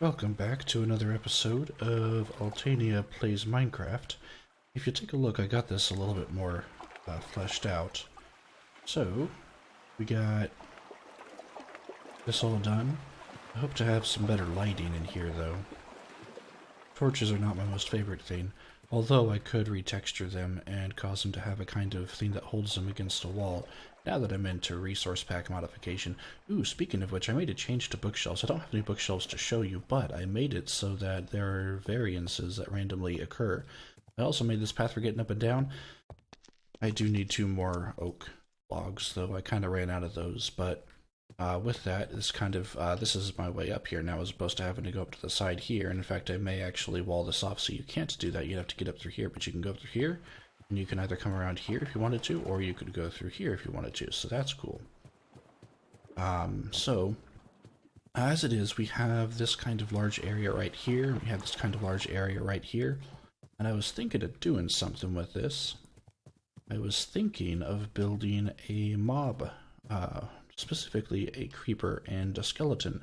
Welcome back to another episode of Altania Plays Minecraft. If you take a look, I got this a little bit more fleshed out. So, we got this all done. I hope to have some better lighting in here, though. Torches are not my most favorite thing, although I could retexture them and cause them to have a kind of thing that holds them against a wall. Now that I'm into resource pack modification. Ooh, speaking of which, I made a change to bookshelves. I don't have any bookshelves to show you, but I made it so that there are variances that randomly occur. I also made this path for getting up and down. I do need 2 more oak logs, though I kind of ran out of those, but with that, this is my way up here now as opposed to having to go up to the side here. And in fact, I may actually wall this off so you can't do that. You'd have to get up through here, but you can go through here. And you can either come around here if you wanted to, or you could go through here if you wanted to, so that's cool. So, as it is, we have this kind of large area right here, we have this kind of large area right here, and I was thinking of doing something with this. I was thinking of building a mob, specifically a creeper and a skeleton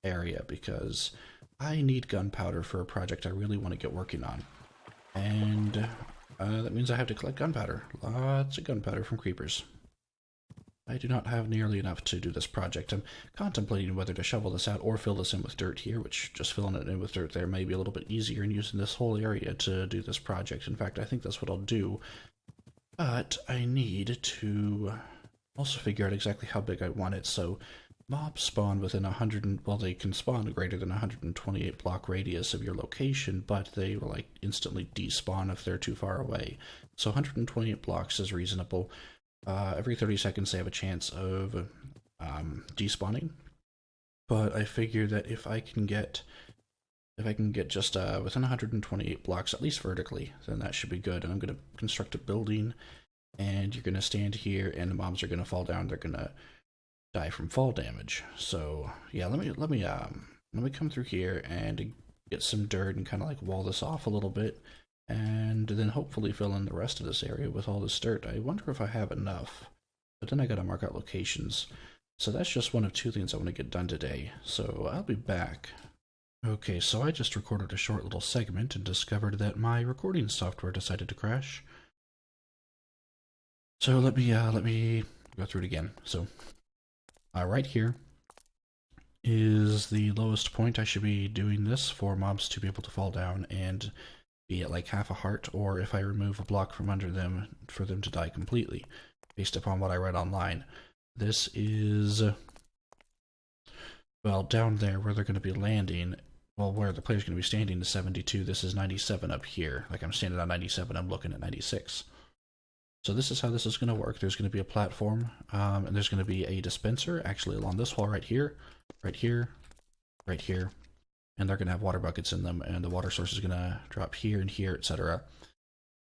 area, because I need gunpowder for a project I really want to get working on. And that means I have to collect gunpowder. Lots of gunpowder from creepers. I do not have nearly enough to do this project. I'm contemplating whether to shovel this out or fill this in with dirt here, which just filling it in with dirt there may be a little bit easier and using this whole area to do this project. In fact, I think that's what I'll do. But I need to also figure out exactly how big I want it. So mobs spawn within 100, well, they can spawn greater than 128 block radius of your location, but they will like instantly despawn if they're too far away. So 128 blocks is reasonable. Every 30 seconds they have a chance of despawning. But I figure that if I can get just within 128 blocks, at least vertically, then that should be good. And I'm going to construct a building, and you're going to stand here, and the mobs are going to fall down. They're going to die from fall damage. So yeah, let me come through here and get some dirt and kind of like wall this off a little bit, and then hopefully fill in the rest of this area with all this dirt. I wonder if I have enough, but then I gotta mark out locations. So that's just one of 2 things I want to get done today. So I'll be back. Okay, so I just recorded a short little segment and discovered that my recording software decided to crash. So let me go through it again. So right here is the lowest point I should be doing this for mobs to be able to fall down and be at like half a heart, or if I remove a block from under them, for them to die completely, based upon what I read online. This is, well, down there where they're going to be landing, well, where the player's going to be standing is 72. This is 97 up here. Like I'm standing on 97, I'm looking at 96. So this is how this is going to work. There's going to be a platform, and there's going to be a dispenser actually along this wall right here, right here, right here, and they're going to have water buckets in them, and the water source is going to drop here and here, etc.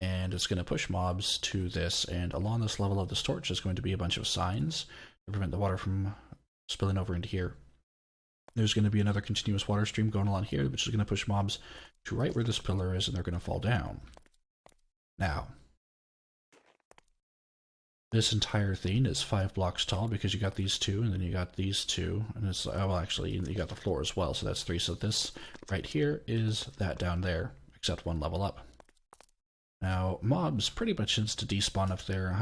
And it's going to push mobs to this, and along this level of this torch is going to be a bunch of signs to prevent the water from spilling over into here. There's going to be another continuous water stream going along here, which is going to push mobs to right where this pillar is, and they're going to fall down. Now, this entire thing is 5 blocks tall because you got these 2, and then you got these 2, and it's, well, actually, you got the floor as well, so that's 3. So this right here is that down there, except 1 level up. Now, mobs pretty much insta despawn if they're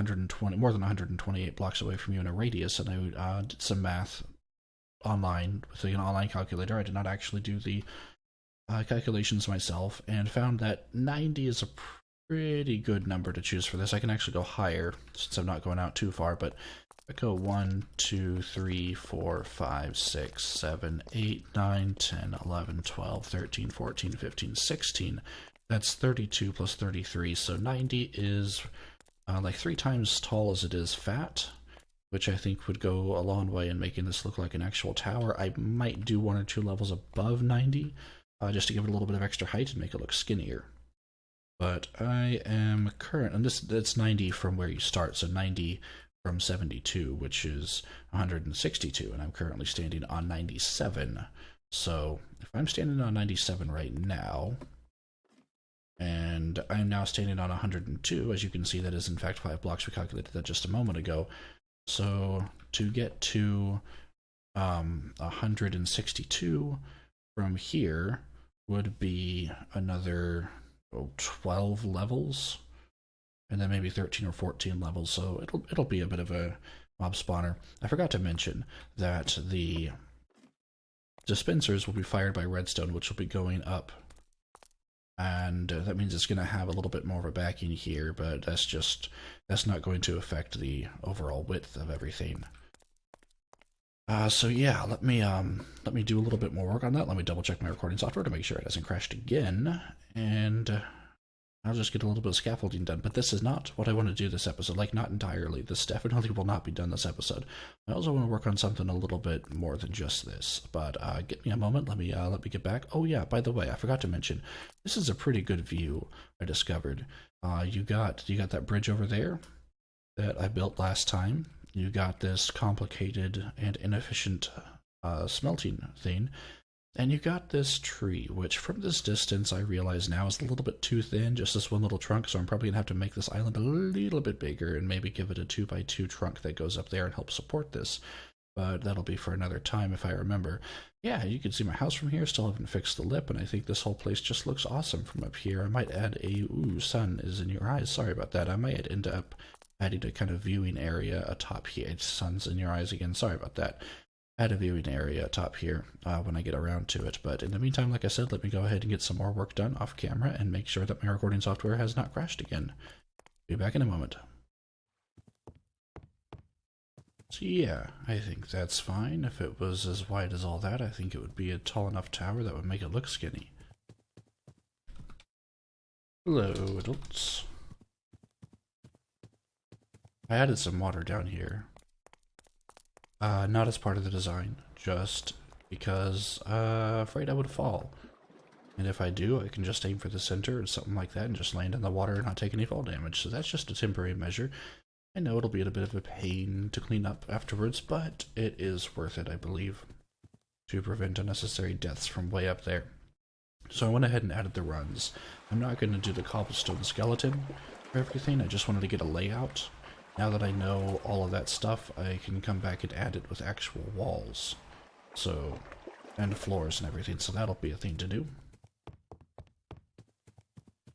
more than 128 blocks away from you in a radius, and I did some math online with an online calculator. I did not actually do the calculations myself, and found that 90 is a pretty good number to choose for this. I can actually go higher since I'm not going out too far, but I go 1, 2, 3, 4, 5, 6, 7, 8, 9, 10, 11, 12, 13, 14, 15, 16. That's 32 plus 33, so 90 is like 3 times tall as it is fat, which I think would go a long way in making this look like an actual tower. I might do 1 or 2 levels above 90, just to give it a little bit of extra height and make it look skinnier. But I am current, and it's 90 from where you start, so 90 from 72, which is 162, and I'm currently standing on 97. So if I'm standing on 97 right now, and I'm now standing on 102, as you can see, that is in fact 5 blocks. We calculated that just a moment ago. So to get to 162, from here would be another 12 levels, and then maybe 13 or 14 levels. So it'll be a bit of a mob spawner. I forgot to mention that the dispensers will be fired by redstone, which will be going up, and that means it's going to have a little bit more of a backing here, but that's not going to affect the overall width of everything. So yeah, let me do a little bit more work on that. Let me double check my recording software to make sure it hasn't crashed again, and I'll just get a little bit of scaffolding done. But this is not what I want to do this episode, like not entirely. This definitely will not be done this episode. I also want to work on something a little bit more than just this. But give me a moment. Let me get back. Oh yeah, by the way, I forgot to mention, this is a pretty good view I discovered. You got that bridge over there that I built last time. You got this complicated and inefficient smelting thing. And you got this tree, which from this distance I realize now is a little bit too thin, just this one little trunk, so I'm probably going to have to make this island a little bit bigger and maybe give it a 2x2 trunk that goes up there and helps support this. But that'll be for another time if I remember. Yeah, you can see my house from here, still haven't fixed the lip, and I think this whole place just looks awesome from up here. I might add a, ooh, sun is in your eyes, sorry about that. I might end up adding a kind of viewing area atop here. Sun's in your eyes again, sorry about that. Add a viewing area top here when I get around to it. But in the meantime, like I said, let me go ahead and get some more work done off camera and make sure that my recording software has not crashed again. Be back in a moment. So yeah, I think that's fine. If it was as wide as all that, I think it would be a tall enough tower that would make it look skinny. Hello, adults. I added some water down here. Not as part of the design, just because afraid I would fall. And if I do, I can just aim for the center or something like that and just land in the water and not take any fall damage. So that's just a temporary measure. I know it'll be a bit of a pain to clean up afterwards, but it is worth it, I believe, to prevent unnecessary deaths from way up there. So I went ahead and added the runs. I'm not going to do the cobblestone skeleton for everything, I just wanted to get a layout. Now that I know all of that stuff, I can come back and add it with actual walls. So, and floors and everything, so that'll be a thing to do.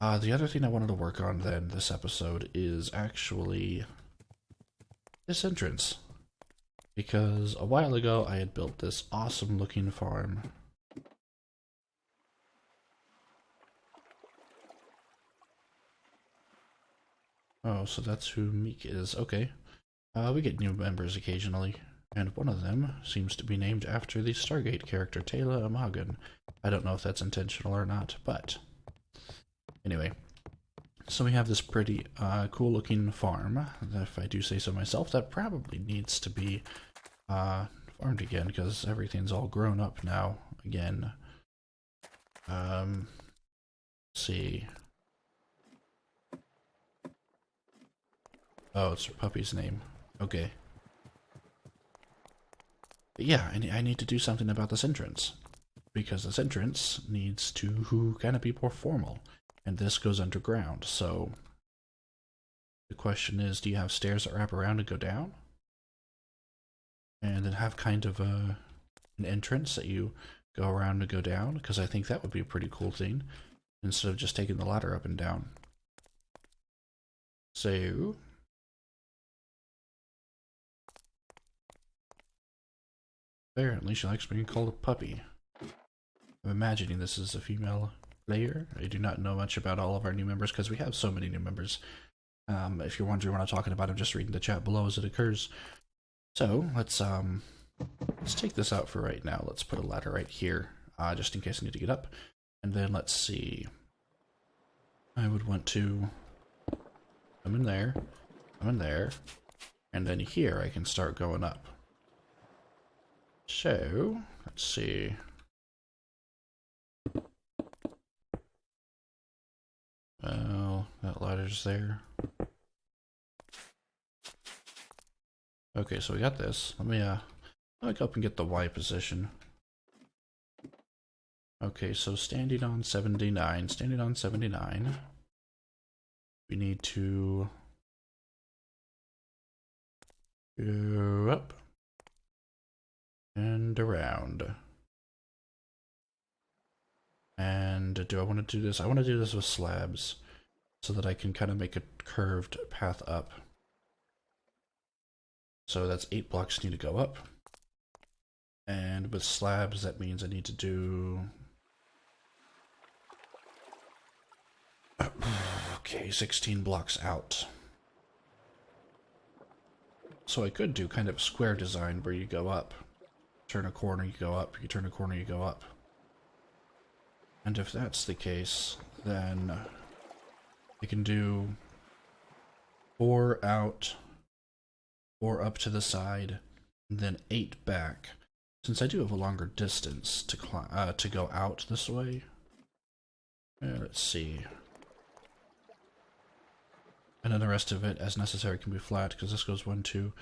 The other thing I wanted to work on then this episode is actually this entrance. Because a while ago I had built this awesome looking farm. Oh, so that's who Meek is. Okay. We get new members occasionally, and one of them seems to be named after the Stargate character Taylor Amagan. I don't know if that's intentional or not, but anyway. So we have this pretty cool looking farm, if I do say so myself, that probably needs to be farmed again, because everything's all grown up now again. Let's see. Oh, it's her puppy's name. Okay. But yeah, I need to do something about this entrance. Because this entrance needs to kind of be more formal. And this goes underground, so... The question is, do you have stairs that wrap around and go down? And then have kind of an entrance that you go around and go down? Because I think that would be a pretty cool thing. Instead of just taking the ladder up and down. So... Apparently she likes being called a puppy. I'm imagining this is a female player. I do not know much about all of our new members because we have so many new members. If you're wondering what I'm talking about, I'm just reading the chat below as it occurs. So let's take this out for right now. Let's put a ladder right here, just in case I need to get up. And then let's see. I would want to come in there, and then here I can start going up. So, let's see. Well, that ladder's there. Okay, so we got this. Let me go up and get the Y position. Okay, so standing on 79. We need to go up and around. to do. I want to do this. I want to do this with slabs so that I can kind of make a curved path up. So that's 8 blocks need to go up. And with slabs, that means I need to do... Okay, 16 blocks out. So I could do kind of a square design where you go up. Turn a corner, you go up. You turn a corner, you go up. And if that's the case, then I can do 4 out, 4 up to the side, and then 8 back. Since I do have a longer distance to go out this way. Let's see. And then the rest of it, as necessary, can be flat, because this goes 1, 2,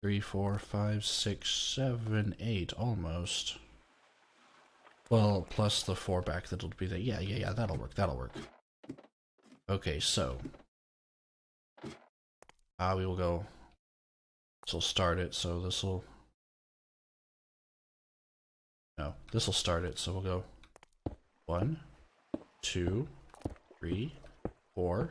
3, 4, 5, 6, 7, 8, almost. Well, plus the 4 back that'll be there. Yeah, that'll work, that'll work. Okay, so. We will go. This will start it, so this will. No, this will start it, so we'll go 1, 2, 3, 4.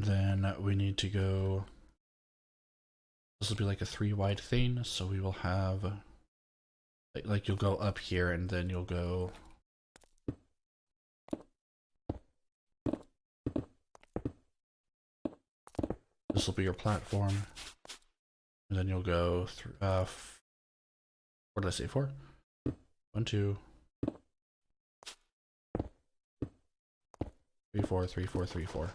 Then we need to go, this will be like a 3 wide thing, so we will have, like you'll go up here and then you'll go, this will be your platform, and then you'll go, what did I say, 4? 1, 2, 3, 4, 3, 4, 3, 4.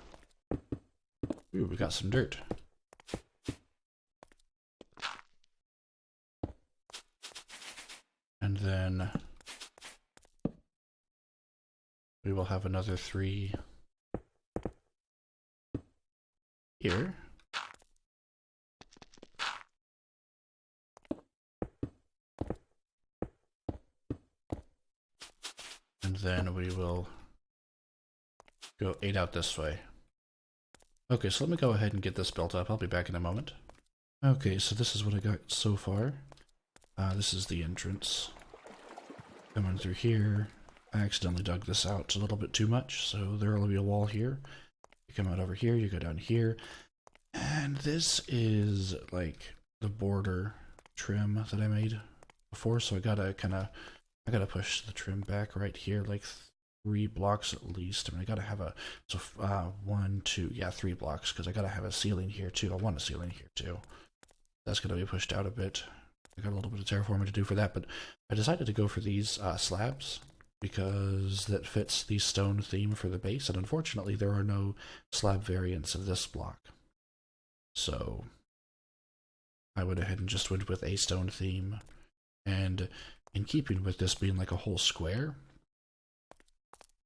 Ooh, we got some dirt. And then we will have another 3 here. And then we will go 8 out this way. Okay, so let me go ahead and get this built up. I'll be back in a moment. Okay, so this is what I got so far. This is the entrance. Coming through here. I accidentally dug this out a little bit too much, so there will be a wall here. You come out over here, you go down here. And this is like the border trim that I made before, so I gotta push the trim back right here, like 3 blocks at least. I mean, I gotta have a, so 1, 2, yeah, 3 blocks, because I gotta have a ceiling here too. I want a ceiling here too. That's gonna be pushed out a bit. I got a little bit of terraforming to do for that, but I decided to go for these slabs because that fits the stone theme for the base, and unfortunately there are no slab variants of this block. So I went ahead and just went with a stone theme, and in keeping with this being like a whole square,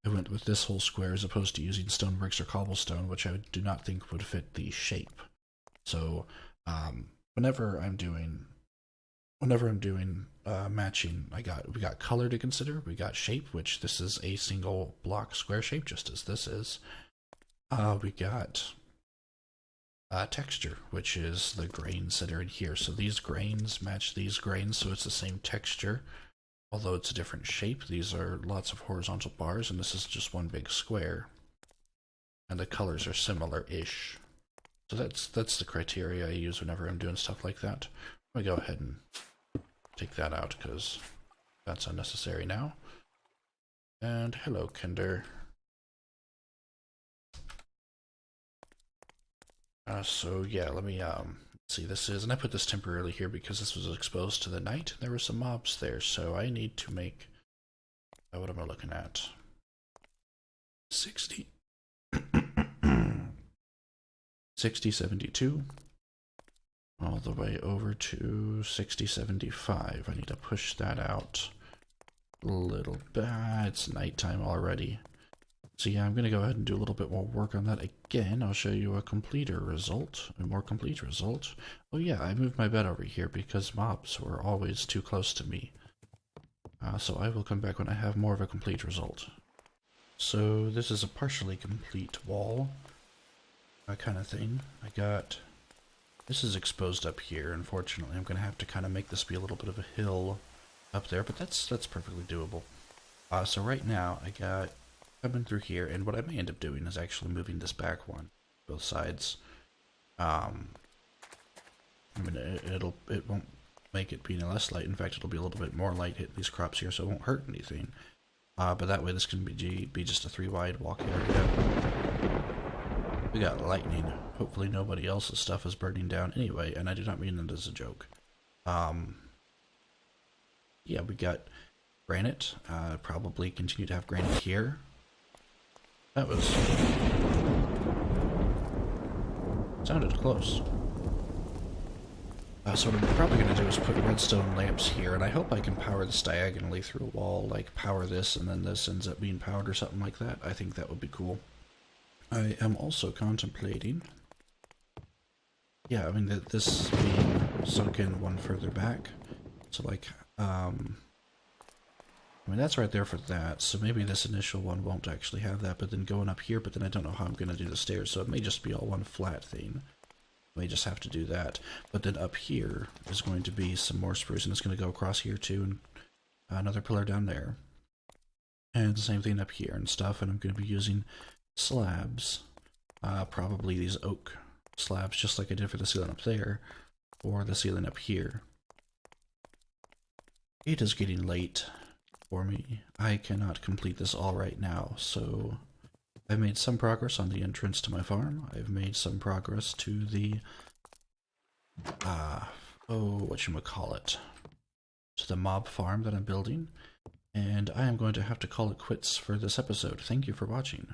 I went with this whole square as opposed to using stone bricks or cobblestone, which I do not think would fit the shape. So whenever I'm doing matching, we got color to consider, we got shape, which this is a single block square shape, just as this is. We got texture, which is the grains that are in here. So these grains match these grains, so it's the same texture. Although it's a different shape, these are lots of horizontal bars, and this is just one big square. And the colors are similar-ish. So that's the criteria I use whenever I'm doing stuff like that. Let me go ahead and take that out, because that's unnecessary now. And hello, Kinder. So yeah, let me see, this is, and I put this temporarily here because this was exposed to the night. There were some mobs there, so I need to make, what am I looking at? 60, 6072, all the way over to 6075. I need to push that out a little bit. It's nighttime already. So yeah, I'm going to go ahead and do a little bit more work on that again. I'll show you a completer result, a more complete result. Oh yeah, I moved my bed over here because mobs were always too close to me. So I will come back when I have more of a complete result. So this is a partially complete wall. kind of thing. I got... This is exposed up here, unfortunately. I'm going to have to kind of make this be a little bit of a hill up there, but that's perfectly doable. So right now, I got coming through here, and what I may end up doing is actually moving this back one, both sides. I mean, it won't make it be any less light. In fact, it'll be a little bit more light hitting these crops here, so it won't hurt anything. But that way, this can be just a 3-wide walk area. We got lightning. Hopefully nobody else's stuff is burning down anyway, and I do not mean that as a joke. Yeah, we got granite. Probably continue to have granite here. That was... sounded close. So what I'm probably going to do is put redstone lamps here, and I hope I can power this diagonally through a wall, like power this and then this ends up being powered or something like that. I think that would be cool. I am also contemplating... Yeah, I mean, this being sunk in one further back. So, like, I mean, that's right there for that. So maybe this initial one won't actually have that, but then going up here, but then I don't know how I'm going to do the stairs. So it may just be all one flat thing. May just have to do that. But then up here is going to be some more spruce, and it's going to go across here too, and another pillar down there. And the same thing up here and stuff, and I'm going to be using slabs. Probably these oak slabs, just like I did for the ceiling up there, or the ceiling up here. It is getting late for me. I cannot complete this all right now, so I've made some progress on the entrance to my farm. I've made some progress to the, whatchamacallit, to the mob farm that I'm building, and I am going to have to call it quits for this episode. Thank you for watching.